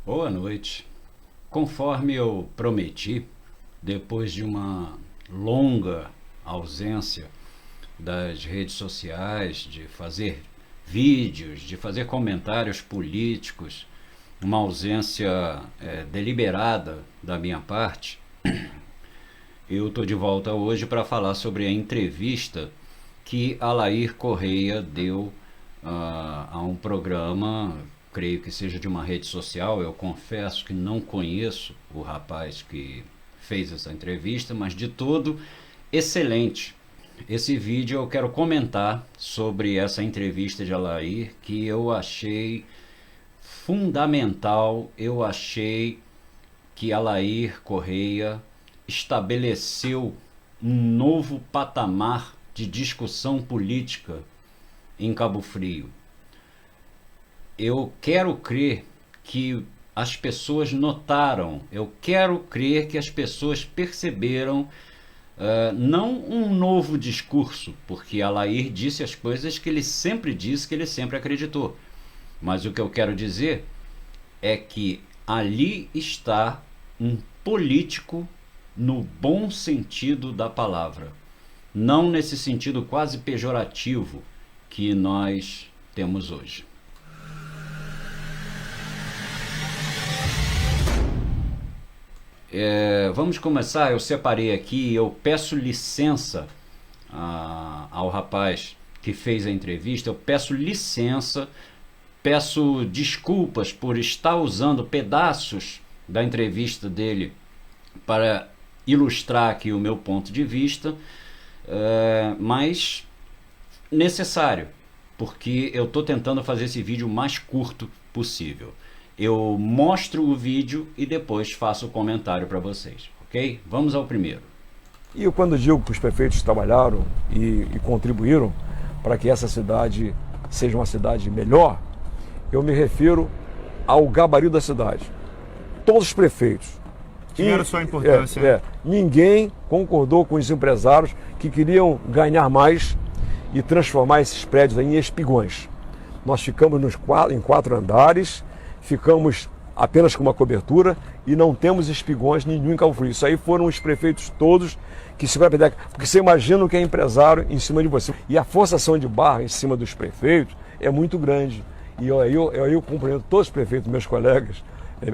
Boa noite. Conforme eu prometi, depois de uma longa ausência das redes sociais, de fazer vídeos, de fazer comentários políticos, uma ausência deliberada da minha parte, eu estou de volta hoje para falar sobre a entrevista que Alair Correia deu a um programa, creio que seja de uma rede social. Eu confesso que não conheço o rapaz que fez essa entrevista, mas de todo excelente. Esse vídeo eu quero comentar sobre essa entrevista de Alair, que eu achei fundamental. Eu achei que Alair Correia estabeleceu um novo patamar de discussão política em Cabo Frio. Eu quero crer que as pessoas notaram, eu quero crer que as pessoas perceberam, não um novo discurso, porque Alair disse as coisas que ele sempre disse, que ele sempre acreditou, mas o que eu quero dizer é que ali está um político no bom sentido da palavra, não nesse sentido quase pejorativo que nós temos hoje. Vamos começar. Eu separei aqui, eu peço licença ao rapaz que fez a entrevista, eu peço licença, peço desculpas por estar usando pedaços da entrevista dele para ilustrar aqui o meu ponto de vista, mas necessário, porque eu estou tentando fazer esse vídeo o mais curto possível. Eu mostro o vídeo e depois faço o comentário para vocês, ok? Vamos ao primeiro. E eu, quando digo que os prefeitos trabalharam e contribuíram para que essa cidade seja uma cidade melhor, eu me refiro ao gabarito da cidade. Todos os prefeitos tiveram sua importância. Ninguém concordou com os empresários que queriam ganhar mais e transformar esses prédios em espigões. Nós ficamos em 4 andares, ficamos apenas com uma cobertura e não temos espigões nenhum em Cabo Frio. Isso aí foram os prefeitos todos que se vai perder, porque você imagina o que é empresário em cima de você. E a forçação de barra em cima dos prefeitos é muito grande. E eu cumprimento todos os prefeitos, meus colegas,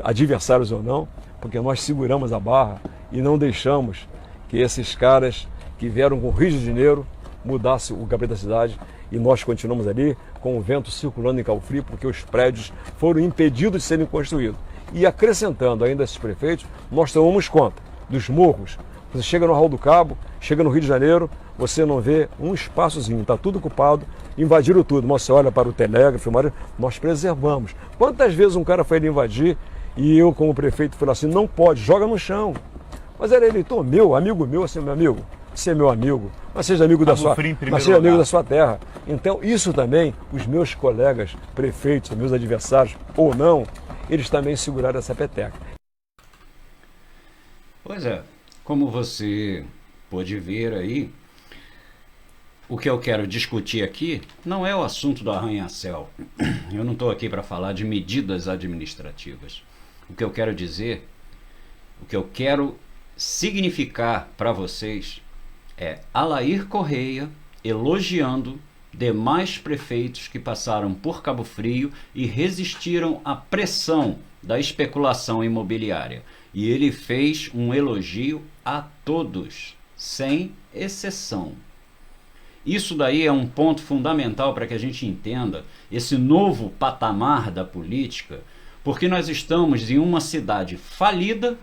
adversários ou não, porque nós seguramos a barra e não deixamos que esses caras que vieram com o Rio de Janeiro mudasse o gabarito da cidade, e nós continuamos ali com o vento circulando em Cabo Frio, porque os prédios foram impedidos de serem construídos. E acrescentando ainda esses prefeitos, nós tomamos conta dos morros. Você chega no Raul do Cabo, chega no Rio de Janeiro, você não vê um espaçozinho, está tudo ocupado, invadiram tudo. Mas você olha para o telégrafo, nós preservamos. Quantas vezes um cara foi ali invadir e eu, como prefeito, falei assim: não pode, joga no chão. Mas era eleitor meu, amigo meu, assim, meu amigo, você é meu amigo, mas seja amigo da sua, mas seja amigo da sua terra. Então isso também, os meus colegas prefeitos, meus adversários ou não, eles também seguraram essa peteca. Pois é, como você pôde ver aí, o que eu quero discutir aqui não é o assunto do arranha-céu. Eu não estou aqui para falar de medidas administrativas. O que eu quero dizer, o que eu quero significar para vocês é Alair Correia elogiando demais prefeitos que passaram por Cabo Frio e resistiram à pressão da especulação imobiliária. E ele fez um elogio a todos, sem exceção. Isso daí é um ponto fundamental para que a gente entenda esse novo patamar da política, porque nós estamos em uma cidade falida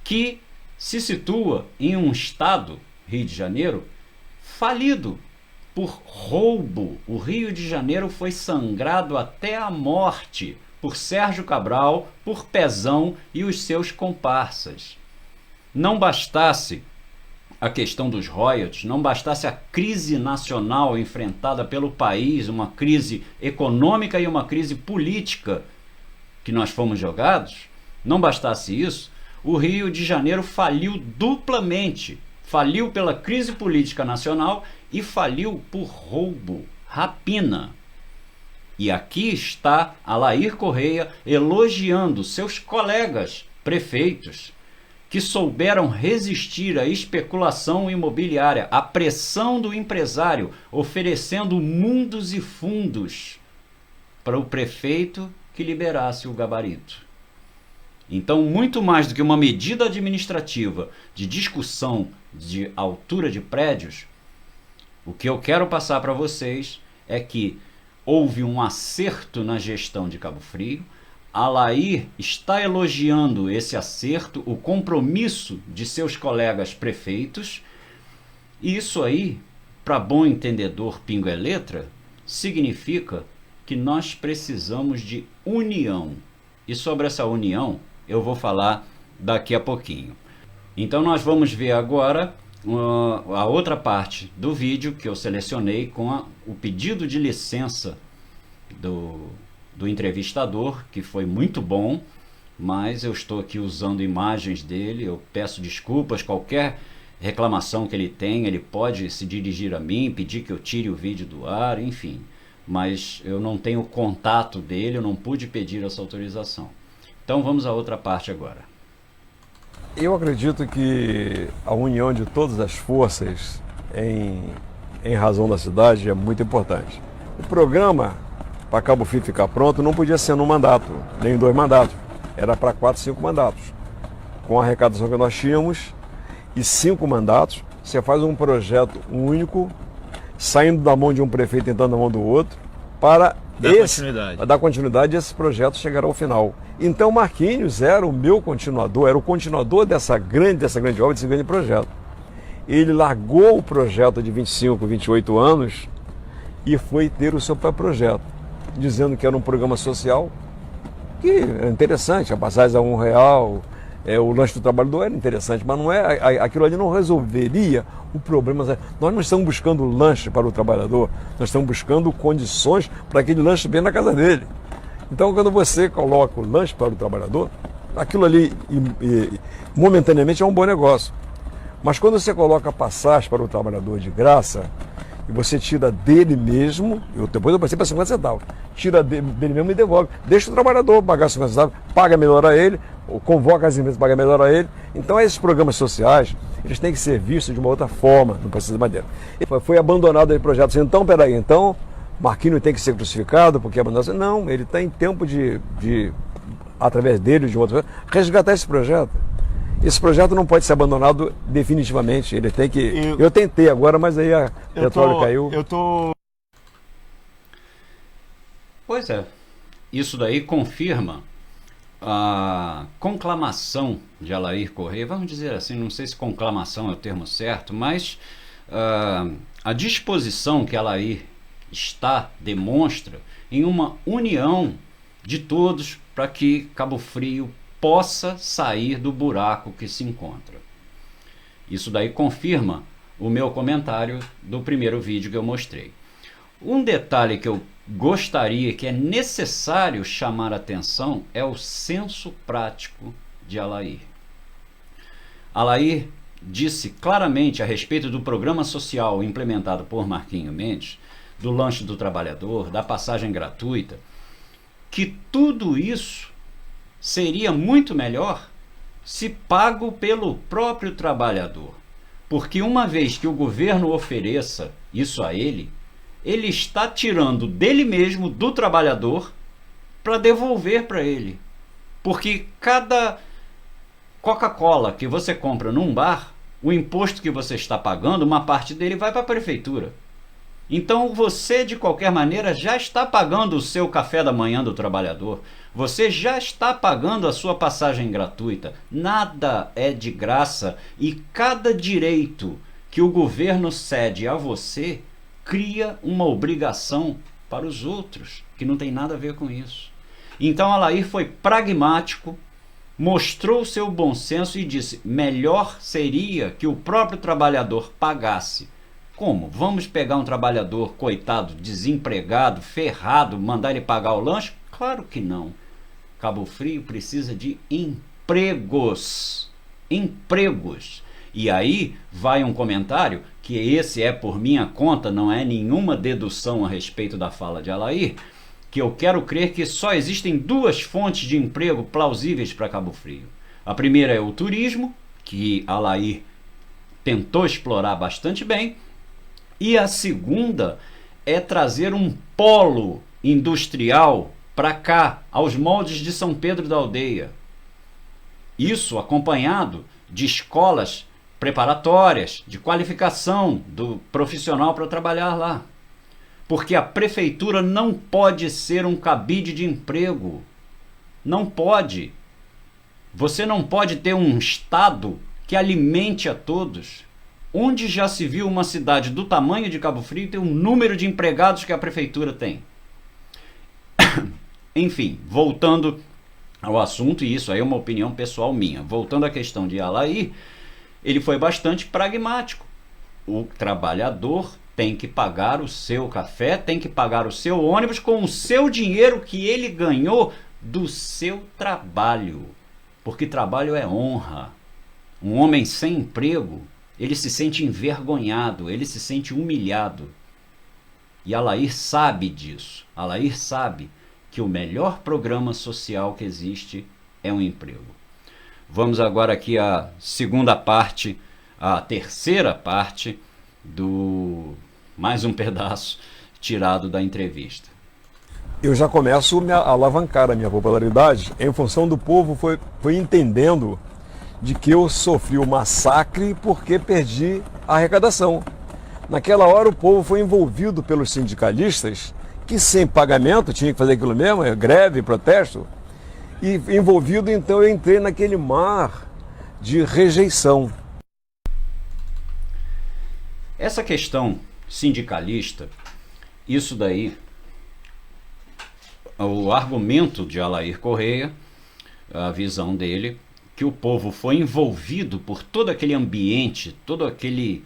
que se situa em um estado, Rio de Janeiro, falido por roubo. O Rio de Janeiro foi sangrado até a morte por Sérgio Cabral, por Pezão e os seus comparsas. Não bastasse a questão dos royalties, não bastasse a crise nacional enfrentada pelo país, uma crise econômica e uma crise política que nós fomos jogados, não bastasse isso, o Rio de Janeiro faliu duplamente. Faliu pela crise política nacional e faliu por roubo, rapina. E aqui está Alair Correia elogiando seus colegas prefeitos que souberam resistir à especulação imobiliária, à pressão do empresário, oferecendo mundos e fundos para o prefeito que liberasse o gabarito. Então, muito mais do que uma medida administrativa de discussão de altura de prédios, o que eu quero passar para vocês é que houve um acerto na gestão de Cabo Frio. Alair está elogiando esse acerto, o compromisso de seus colegas prefeitos. E isso aí, para bom entendedor pingo é letra, significa que nós precisamos de união. E sobre essa união eu vou falar daqui a pouquinho. Então nós vamos ver agora a outra parte do vídeo que eu selecionei com o pedido de licença do entrevistador, que foi muito bom, mas eu estou aqui usando imagens dele. Eu peço desculpas, qualquer reclamação que ele tem, ele pode se dirigir a mim, pedir que eu tire o vídeo do ar, enfim, mas eu não tenho contato dele, eu não pude pedir essa autorização. Então vamos à outra parte agora. Eu acredito que a união de todas as forças em razão da cidade é muito importante. O programa para Cabo Frio ficar pronto não podia ser num mandato, nem em 2 mandatos. Era para 4, 5 mandatos. Com a arrecadação que nós tínhamos e 5 mandatos, você faz um projeto único, saindo da mão de um prefeito e entrando na mão do outro, para dar continuidade a esse projeto chegar ao final. Então Marquinhos era o meu continuador, era o continuador dessa grande obra, desse grande projeto. Ele largou o projeto de 25, 28 anos e foi ter o seu próprio projeto, dizendo que era um programa social que é interessante, a passagem a R$1, o lanche do trabalhador era interessante, mas não é, aquilo ali não resolveria o problema. Nós não estamos buscando lanche para o trabalhador, nós estamos buscando condições para aquele lanche bem na casa dele. Então, quando você coloca o lanche para o trabalhador, aquilo ali momentaneamente é um bom negócio. Mas quando você coloca a passagem para o trabalhador de graça, e você tira dele mesmo, depois eu passei para 50 centavos, tira dele mesmo e devolve. Deixa o trabalhador pagar 50 centavos, paga melhor a ele, ou convoca as empresas, paga melhor a ele. Então esses programas sociais, eles têm que ser vistos de uma outra forma, não precisa de madeira. Foi abandonado o projeto assim, então peraí, então Marquinhos tem que ser crucificado porque abandonou. Não, ele está em tempo de, através dele, de outro, resgatar esse projeto. Esse projeto não pode ser abandonado definitivamente. Ele tem que. Eu tentei agora, mas aí a petróleo caiu. Pois é. Isso daí confirma a conclamação de Alair Correia. Vamos dizer assim, não sei se conclamação é o termo certo, mas a disposição que Alair demonstra em uma união de todos para que Cabo Frio possa sair do buraco que se encontra. Isso daí confirma o meu comentário do primeiro vídeo que eu mostrei. Um detalhe que eu gostaria, que é necessário chamar a atenção, é o senso prático de Alair. Alair disse claramente a respeito do programa social implementado por Marquinhos Mendes, do lanche do trabalhador, da passagem gratuita, que tudo isso seria muito melhor se pago pelo próprio trabalhador. Porque uma vez que o governo ofereça isso a ele, ele está tirando dele mesmo, do trabalhador, para devolver para ele. Porque cada Coca-Cola que você compra num bar, o imposto que você está pagando, uma parte dele vai para a prefeitura. Então você, de qualquer maneira, já está pagando o seu café da manhã do trabalhador. Você já está pagando a sua passagem gratuita. Nada é de graça e cada direito que o governo cede a você cria uma obrigação para os outros, que não tem nada a ver com isso. Então Alair foi pragmático, mostrou o seu bom senso e disse: melhor seria que o próprio trabalhador pagasse. Como? Vamos pegar um trabalhador, coitado, desempregado, ferrado, mandar ele pagar o lanche? Claro que não. Cabo Frio precisa de empregos. Empregos. E aí vai um comentário, que esse é por minha conta, não é nenhuma dedução a respeito da fala de Alair, que eu quero crer que só existem duas fontes de emprego plausíveis para Cabo Frio. A primeira é o turismo, que Alair tentou explorar bastante bem, e a segunda é trazer um polo industrial para cá, aos moldes de São Pedro da Aldeia. Isso acompanhado de escolas preparatórias, de qualificação do profissional para trabalhar lá. Porque a prefeitura não pode ser um cabide de emprego. Não pode. Você não pode ter um Estado que alimente a todos. Onde já se viu uma cidade do tamanho de Cabo Frio ter um número de empregados que a prefeitura tem? Enfim, voltando ao assunto, e isso aí é uma opinião pessoal minha. Voltando à questão de Alair, ele foi bastante pragmático. O trabalhador tem que pagar o seu café, tem que pagar o seu ônibus com o seu dinheiro que ele ganhou do seu trabalho. Porque trabalho é honra. Um homem sem emprego, ele se sente envergonhado, ele se sente humilhado. E Alair sabe disso. Alair sabe que o melhor programa social que existe é um emprego. Vamos agora aqui à segunda parte, à terceira parte do mais um pedaço tirado da entrevista. Eu já começo a alavancar a minha popularidade em função do povo foi entendendo de que eu sofri o massacre porque perdi a arrecadação. Naquela hora o povo foi envolvido pelos sindicalistas que sem pagamento tinha que fazer aquilo mesmo, greve, protesto, e envolvido então eu entrei naquele mar de rejeição. Essa questão sindicalista, isso daí, o argumento de Alair Correia, a visão dele, que o povo foi envolvido por todo aquele ambiente, todo aquele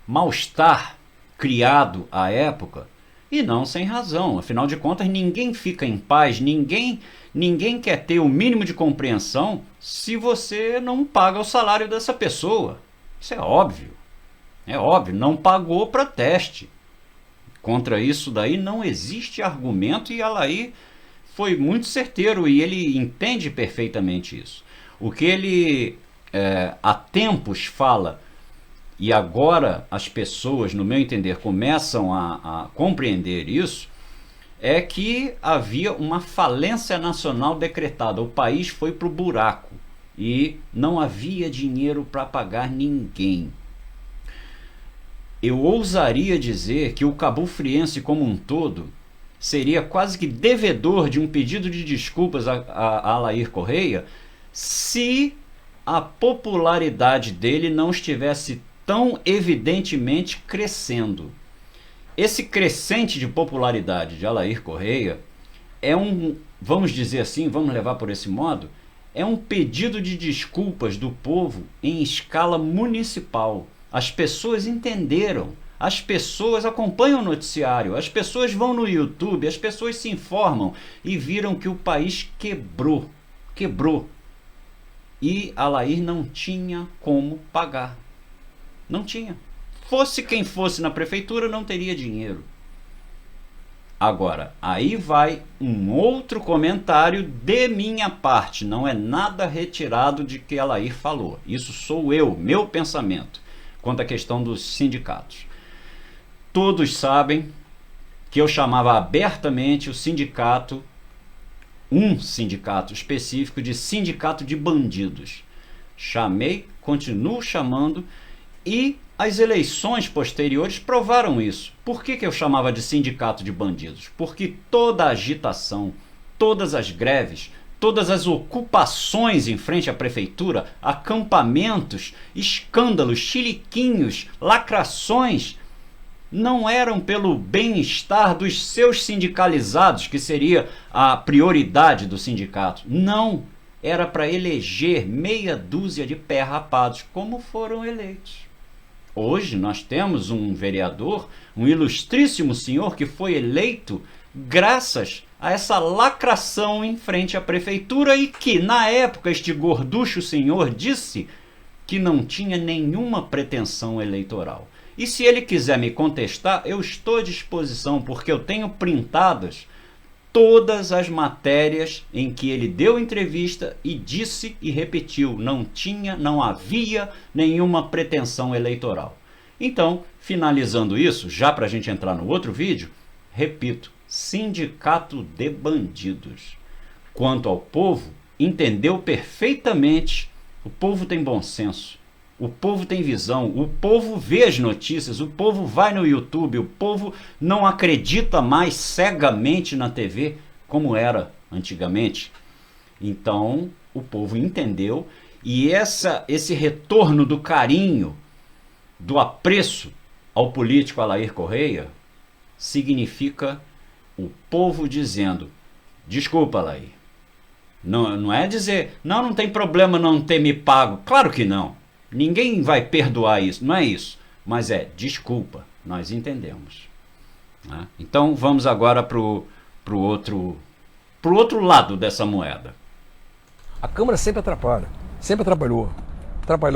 mal-estar criado à época, e não sem razão. Afinal de contas, ninguém fica em paz, ninguém quer ter o mínimo de compreensão se você não paga o salário dessa pessoa. Isso é óbvio. É óbvio, não pagou, proteste. Contra isso daí não existe argumento e Alair foi muito certeiro e ele entende perfeitamente isso. O que ele há tempos fala, e agora as pessoas, no meu entender, começam a compreender isso, é que havia uma falência nacional decretada. O país foi para o buraco e não havia dinheiro para pagar ninguém. Eu ousaria dizer que o cabofriense como um todo seria quase que devedor de um pedido de desculpas a Alair Correia se a popularidade dele não estivesse tão evidentemente crescendo. Esse crescente de popularidade de Alair Correia é vamos dizer assim, vamos levar por esse modo, é um pedido de desculpas do povo em escala municipal. As pessoas entenderam, as pessoas acompanham o noticiário, as pessoas vão no YouTube, as pessoas se informam e viram que o país quebrou. E Alair não tinha como pagar. Não tinha. Fosse quem fosse na prefeitura, não teria dinheiro. Agora, aí vai um outro comentário de minha parte. Não é nada retirado de que Alair falou. Isso sou eu, meu pensamento, quanto à questão dos sindicatos. Todos sabem que eu chamava abertamente o sindicato, um sindicato específico, de sindicato de bandidos. Chamei, continuo chamando, e as eleições posteriores provaram isso. Por que eu chamava de sindicato de bandidos? Porque toda a agitação, todas as greves, todas as ocupações em frente à prefeitura, acampamentos, escândalos, chiliquinhos, lacrações, não eram pelo bem-estar dos seus sindicalizados, que seria a prioridade do sindicato. Não, era para eleger meia dúzia de pé rapados, como foram eleitos. Hoje nós temos um vereador, um ilustríssimo senhor que foi eleito graças a essa lacração em frente à prefeitura e que, na época, este gorducho senhor disse que não tinha nenhuma pretensão eleitoral. E se ele quiser me contestar, eu estou à disposição, porque eu tenho printadas todas as matérias em que ele deu entrevista e disse e repetiu, não havia nenhuma pretensão eleitoral. Então, finalizando isso, já para a gente entrar no outro vídeo, repito, sindicato de bandidos. Quanto ao povo, entendeu perfeitamente, o povo tem bom senso, o povo tem visão, o povo vê as notícias, o povo vai no YouTube, o povo não acredita mais cegamente na TV como era antigamente. Então, o povo entendeu e esse retorno do carinho, do apreço ao político Alair Correia, significa o povo dizendo, desculpa, Alair, não é dizer, não tem problema não ter me pago, claro que não, ninguém vai perdoar isso, não é isso, mas é desculpa, nós entendemos. Né? Então vamos agora pro outro lado dessa moeda. A Câmara sempre atrapalha, sempre atrapalhou,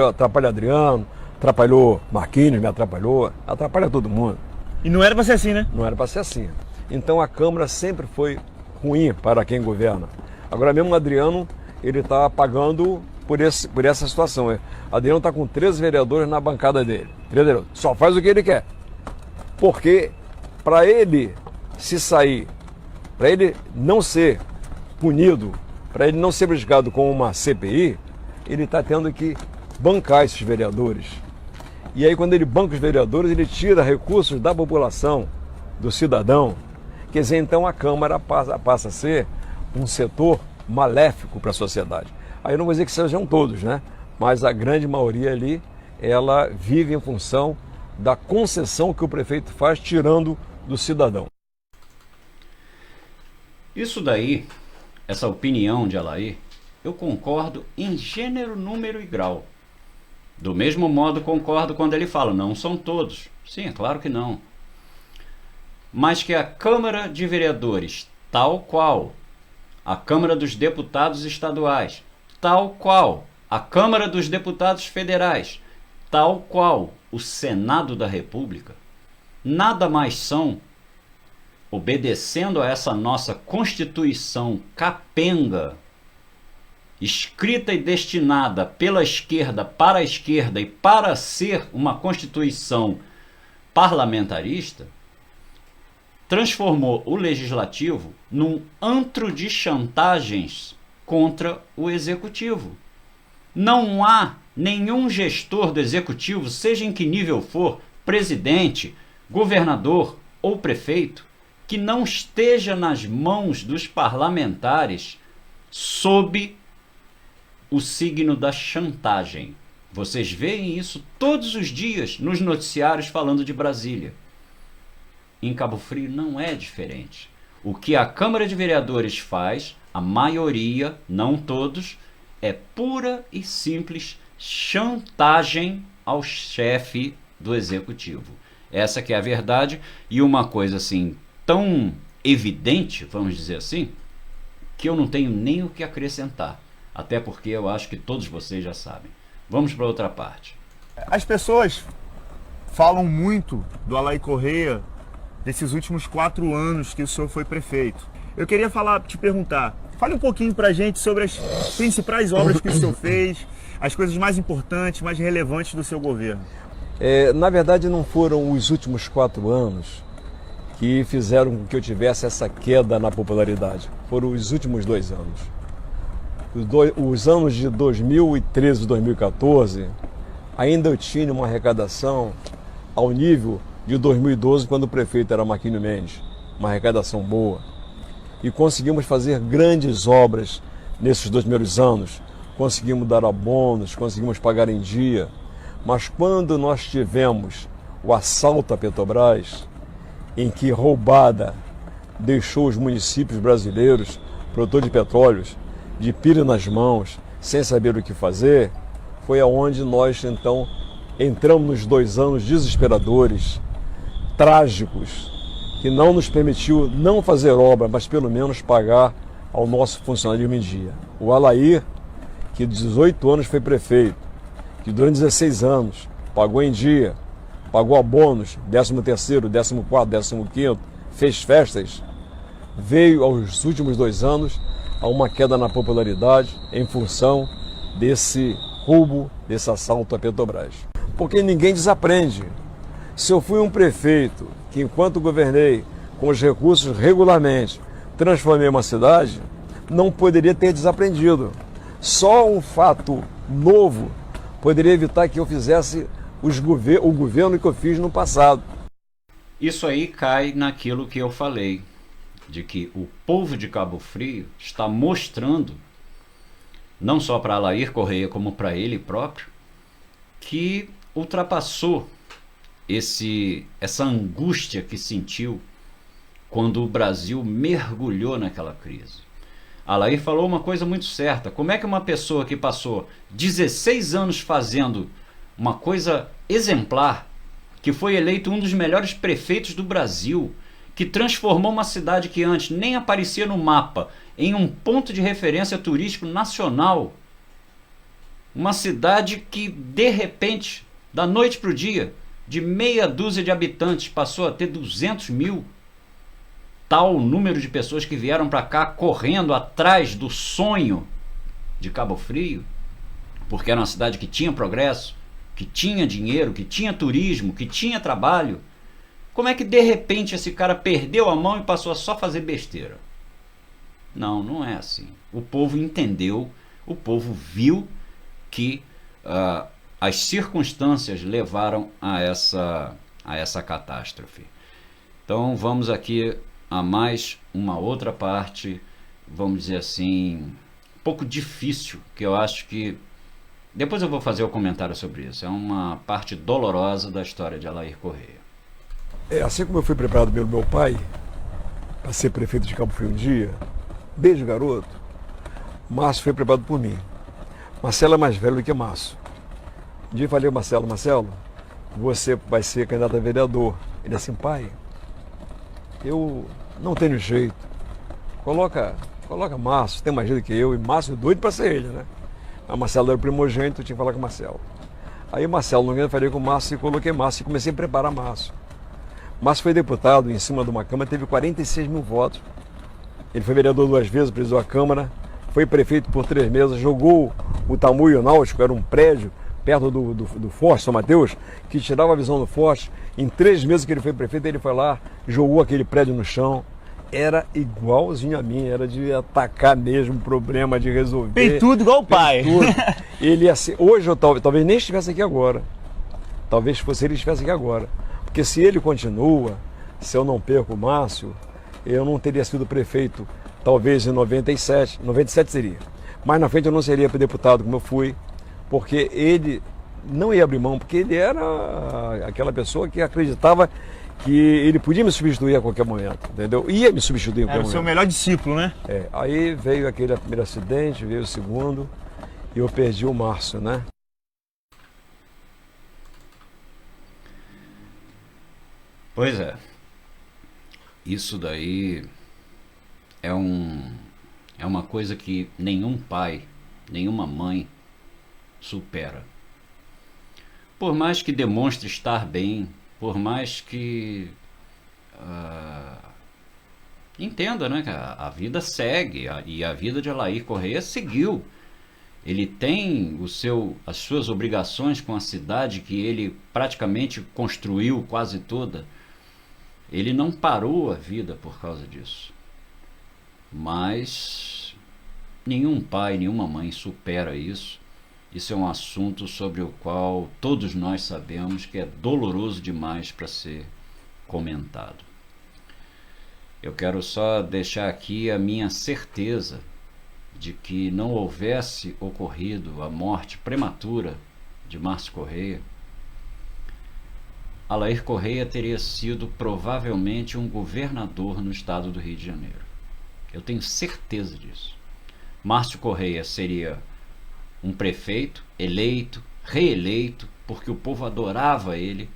atrapalha Adriano, atrapalhou Marquinhos, me atrapalha todo mundo. E não era para ser assim, né? Não era para ser assim. Então a Câmara sempre foi ruim para quem governa. Agora mesmo o Adriano, ele está pagando por essa situação. Adriano está com 13 vereadores na bancada dele. Só faz o que ele quer. Porque para ele se sair, para ele não ser punido, para ele não ser buscado com uma CPI, ele está tendo que bancar esses vereadores. E aí quando ele banca os vereadores, ele tira recursos da população, do cidadão. Quer dizer, então a Câmara passa a ser um setor maléfico para a sociedade. Aí eu não vou dizer que sejam todos, né? Mas a grande maioria ali, ela vive em função da concessão que o prefeito faz, tirando do cidadão. Isso daí, essa opinião de Alair, eu concordo em gênero, número e grau. Do mesmo modo concordo quando ele fala, não são todos. Sim, é claro que não. Mas que a Câmara de Vereadores, tal qual a Câmara dos Deputados Estaduais, tal qual a Câmara dos Deputados Federais, tal qual o Senado da República, nada mais são, obedecendo a essa nossa Constituição capenga, escrita e destinada pela esquerda para a esquerda e para ser uma Constituição parlamentarista, transformou o Legislativo num antro de chantagens contra o Executivo. Não há nenhum gestor do Executivo, seja em que nível for, presidente, governador ou prefeito, que não esteja nas mãos dos parlamentares sob o signo da chantagem. Vocês veem isso todos os dias nos noticiários falando de Brasília. Em Cabo Frio não é diferente. O que a Câmara de Vereadores faz, a maioria, não todos, é pura e simples chantagem ao chefe do Executivo. Essa que é a verdade, e uma coisa assim tão evidente, vamos dizer assim, que eu não tenho nem o que acrescentar. Até porque eu acho que todos vocês já sabem. Vamos para outra parte. As pessoas falam muito do Alair Correia desses últimos 4 anos que o senhor foi prefeito. Eu queria te perguntar, fale um pouquinho pra gente sobre as principais obras que o senhor fez, as coisas mais importantes, mais relevantes do seu governo. Na verdade, não foram os últimos 4 anos que fizeram com que eu tivesse essa queda na popularidade. Foram os últimos 2 anos. Os anos de 2013 e 2014, ainda eu tinha uma arrecadação ao nível de 2012, quando o prefeito era Marquinhos Mendes, uma arrecadação boa. E conseguimos fazer grandes obras nesses 2 primeiros anos. Conseguimos dar abonos, conseguimos pagar em dia. Mas quando nós tivemos o assalto à Petrobras, em que roubada deixou os municípios brasileiros, produtor de petróleos, de pilha nas mãos, sem saber o que fazer, foi aonde nós então entramos nos 2 anos desesperadores, trágicos, que não nos permitiu não fazer obra, mas pelo menos pagar ao nosso funcionalismo em dia. O Alair, que de 18 anos foi prefeito, que durante 16 anos pagou em dia, pagou abonos, 13º, 14º, 15º, fez festas, veio aos últimos 2 anos a uma queda na popularidade em função desse roubo, desse assalto à Petrobras. Porque ninguém desaprende. Se eu fui um prefeito que, enquanto governei com os recursos regularmente, transformei uma cidade, não poderia ter desaprendido. Só um fato novo poderia evitar que eu fizesse o governo que eu fiz no passado. Isso aí cai naquilo que eu falei, de que o povo de Cabo Frio está mostrando, não só para Alair Correia como para ele próprio, que ultrapassou essa angústia que sentiu quando o Brasil mergulhou naquela crise. Alair falou uma coisa muito certa: como é que uma pessoa que passou 16 anos fazendo uma coisa exemplar, que foi eleito um dos melhores prefeitos do Brasil, que transformou uma cidade que antes nem aparecia no mapa em um ponto de referência turístico nacional, uma cidade que de repente, da noite para o dia, de meia dúzia de habitantes passou a ter 200 mil, tal número de pessoas que vieram para cá correndo atrás do sonho de Cabo Frio, porque era uma cidade que tinha progresso, que tinha dinheiro, que tinha turismo, que tinha trabalho. Como é que de repente esse cara perdeu a mão e passou a só fazer besteira? Não, não é assim. O povo entendeu, o povo viu que as circunstâncias levaram a essa catástrofe. Então vamos aqui a mais uma outra parte, vamos dizer assim, um pouco difícil, que eu acho que depois eu vou fazer o comentário sobre isso. É uma parte dolorosa da história de Alair Correia. Assim como eu fui preparado pelo meu pai para ser prefeito de Cabo Frio um dia, desde garoto, Márcio foi preparado por mim. Marcelo é mais velho do que Márcio. Um dia eu falei ao Marcelo: Marcelo, você vai ser candidato a vereador. Ele assim: pai, eu não tenho jeito. Coloca Márcio, tem mais jeito que eu. E Márcio é doido para ser ele, né? A Marcelo era o primogênito, eu tinha que falar com o Marcelo. Aí o Marcelo, não falei com o Márcio e coloquei Márcio e comecei a preparar Márcio. Márcio foi deputado em cima de uma Câmara, teve 46 mil votos. Ele foi vereador 2 vezes, presidiu a Câmara, foi prefeito por 3 meses, jogou o Tamoio Náutico, era um prédio perto do Forte, São Mateus, que tirava a visão do Forte. Em 3 meses que ele foi prefeito, ele foi lá, jogou aquele prédio no chão. Era igualzinho a mim, era de atacar mesmo, problema de resolver. Tem tudo igual o pai. Tudo. Ele ia ser, hoje eu talvez nem estivesse aqui agora. Talvez fosse ele estivesse aqui agora. Porque se ele continua, se eu não perco o Márcio, eu não teria sido prefeito, talvez em 97. 97 seria. Mas na frente eu não seria deputado como eu fui, porque ele não ia abrir mão, porque ele era aquela pessoa que acreditava que ele podia me substituir a qualquer momento, entendeu? Ia me substituir a qualquer momento. Era o seu melhor discípulo, né? Aí veio aquele primeiro acidente, veio o segundo, e eu perdi o Márcio, né? Pois é. Isso daí é uma coisa que nenhum pai, nenhuma mãe supera. Por mais que demonstre estar bem, por mais que entenda, né, que a vida segue, e a vida de Alair Correia seguiu. Ele tem as suas obrigações com a cidade que ele praticamente construiu quase toda. Ele não parou a vida por causa disso. Mas nenhum pai, nenhuma mãe supera isso. Isso é um assunto sobre o qual todos nós sabemos que é doloroso demais para ser comentado. Eu quero só deixar aqui a minha certeza de que não houvesse ocorrido a morte prematura de Márcio Correia, Alair Correia teria sido provavelmente um governador no estado do Rio de Janeiro. Eu tenho certeza disso. Márcio Correia seria um prefeito eleito, reeleito, porque o povo adorava ele.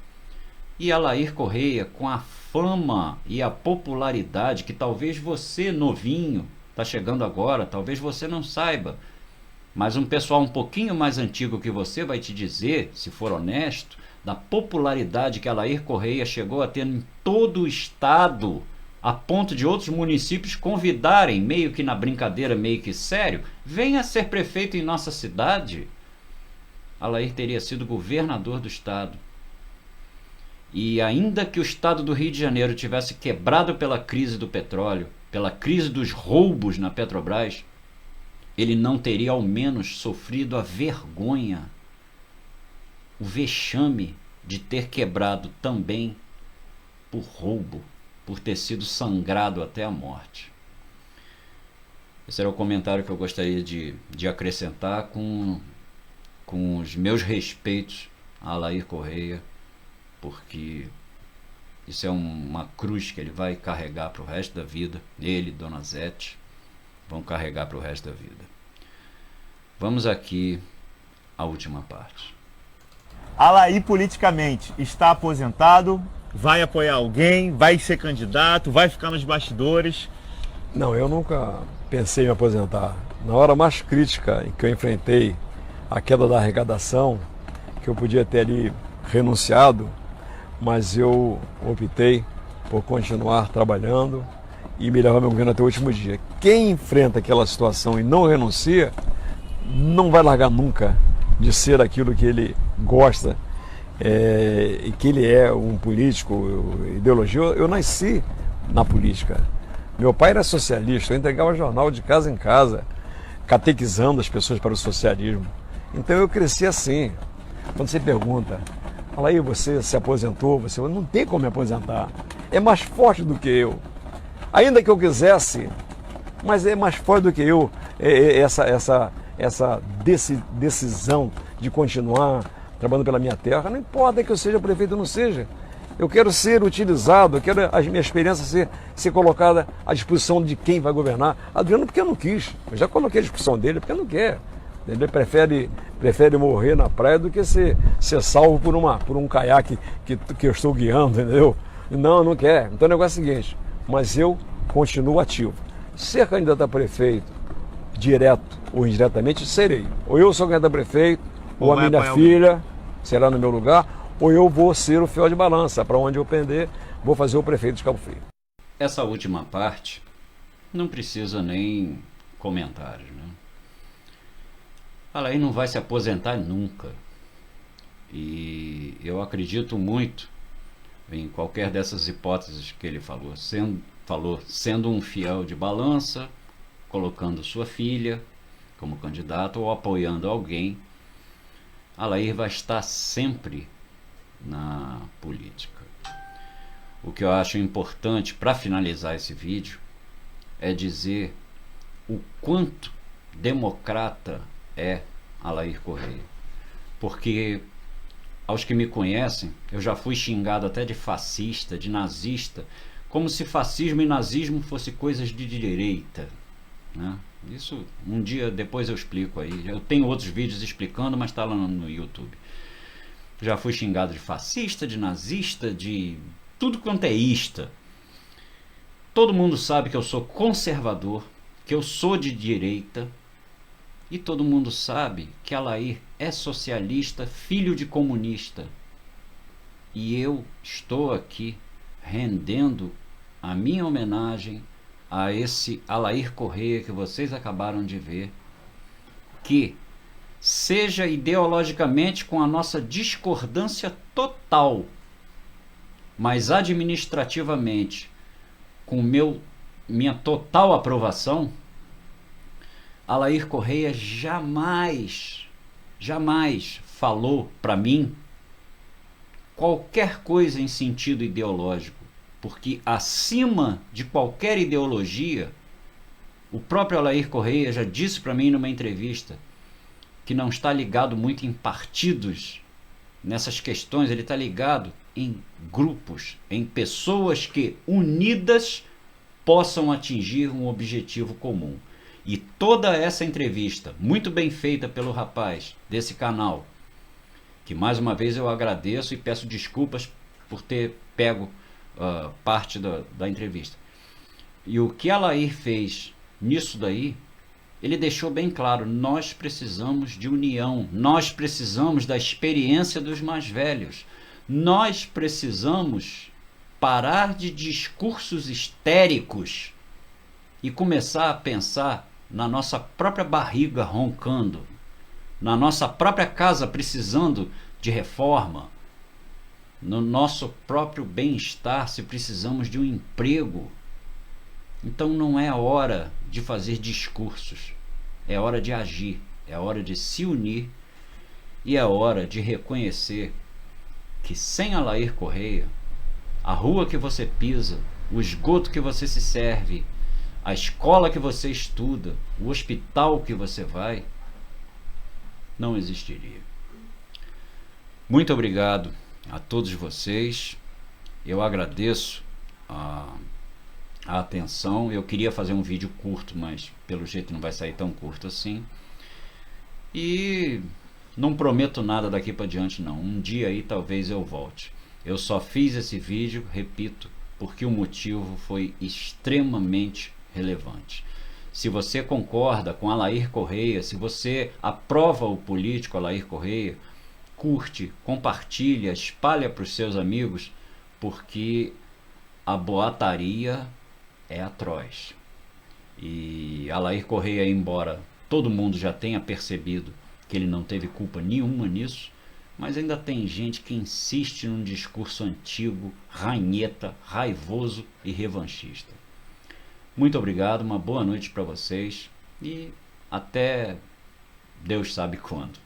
E Alair Correia, com a fama e a popularidade que talvez você, novinho, está chegando agora, talvez você não saiba, mas um pessoal um pouquinho mais antigo que você vai te dizer, se for honesto, da popularidade que Alair Correia chegou a ter em todo o estado a ponto de outros municípios convidarem, meio que na brincadeira, meio que sério, venha ser prefeito em nossa cidade. Alair teria sido governador do estado. E ainda que o estado do Rio de Janeiro tivesse quebrado pela crise do petróleo, pela crise dos roubos na Petrobras, ele não teria ao menos sofrido a vergonha, o vexame de ter quebrado também por roubo, por ter sido sangrado até a morte. Esse era o comentário que eu gostaria de acrescentar com os meus respeitos a Alair Correia, porque isso é uma cruz que ele vai carregar para o resto da vida. Ele e Dona Zete vão carregar para o resto da vida. Vamos aqui à última parte. Alair politicamente está aposentado, vai apoiar alguém, vai ser candidato, vai ficar nos bastidores? Não, eu nunca pensei em me aposentar. Na hora mais crítica em que eu enfrentei a queda da arrecadação, que eu podia ter ali renunciado, mas eu optei por continuar trabalhando e me levar meu governo até o último dia. Quem enfrenta aquela situação e não renuncia, não vai largar nunca de ser aquilo que ele gosta, e que ele é um político, ideologia. Eu nasci na política. Meu pai era socialista, eu entregava jornal de casa em casa, catequizando as pessoas para o socialismo. Então eu cresci assim. Quando você pergunta, fala aí, você se aposentou, você não tem como me aposentar. É mais forte do que eu. Ainda que eu quisesse, mas é mais forte do que eu, essa decisão de continuar trabalhando pela minha terra. Não importa que eu seja prefeito ou não seja. Eu quero ser utilizado, eu quero a minha experiência ser colocada à disposição de quem vai governar. Adriano, porque eu não quis. Eu já coloquei à disposição dele, porque não quer. Ele prefere morrer na praia do que ser salvo por um caiaque que eu estou guiando, entendeu? Não quer. Então o negócio é o seguinte, mas eu continuo ativo. Ser candidato a prefeito, direto ou indiretamente, serei. Ou eu sou candidato a prefeito, ou a minha filha será no meu lugar, ou eu vou ser o fiel de balança. Para onde eu pender, vou fazer o prefeito de Cabo Frio. Essa última parte não precisa nem comentários, né? Alair não vai se aposentar nunca. E eu acredito muito em qualquer dessas hipóteses que ele falou, sendo um fiel de balança, colocando sua filha como candidato ou apoiando alguém. Alair vai estar sempre na política. O que eu acho importante para finalizar esse vídeo é dizer o quanto democrata é Alair Correia. Porque aos que me conhecem, eu já fui xingado até de fascista, de nazista, como se fascismo e nazismo fossem coisas de direita, né? Isso um dia depois eu explico aí. Eu tenho outros vídeos explicando, mas está lá no YouTube. Já fui xingado de fascista, de nazista, de tudo quanto é ista. Todo mundo sabe que eu sou conservador, que eu sou de direita, e todo mundo sabe que Alair é socialista, filho de comunista. E eu estou aqui rendendo a minha homenagem a esse Alair Correia que vocês acabaram de ver, que seja ideologicamente com a nossa discordância total, mas administrativamente com minha total aprovação, Alair Correia jamais falou para mim qualquer coisa em sentido ideológico, porque acima de qualquer ideologia, o próprio Alair Correia já disse para mim numa entrevista que não está ligado muito em partidos, nessas questões. Ele está ligado em grupos, em pessoas que unidas possam atingir um objetivo comum. E toda essa entrevista, muito bem feita pelo rapaz desse canal, que mais uma vez eu agradeço e peço desculpas por ter pego parte da entrevista. E o que Alair fez nisso daí, ele deixou bem claro: nós precisamos de união, nós precisamos da experiência dos mais velhos, nós precisamos parar de discursos histéricos e começar a pensar na nossa própria barriga roncando, na nossa própria casa precisando de reforma, no nosso próprio bem-estar se precisamos de um emprego. Então não é hora de fazer discursos, é hora de agir, é hora de se unir e é hora de reconhecer que sem Alair Correia, a rua que você pisa, o esgoto que você se serve, a escola que você estuda, o hospital que você vai, não existiria. Muito obrigado a todos vocês. Eu agradeço a atenção. Eu queria fazer um vídeo curto, mas pelo jeito não vai sair tão curto assim. E não prometo nada daqui para diante não. Um dia aí talvez eu volte. Eu só fiz esse vídeo, repito, porque o motivo foi extremamente relevante. Se você concorda com Alair Correia, se você aprova o político Alair Correia, curte, compartilha, espalha para os seus amigos, porque a boataria é atroz. E Alair Correia, embora todo mundo já tenha percebido que ele não teve culpa nenhuma nisso, mas ainda tem gente que insiste num discurso antigo, ranheta, raivoso e revanchista. Muito obrigado, uma boa noite para vocês e até Deus sabe quando.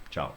Tchau.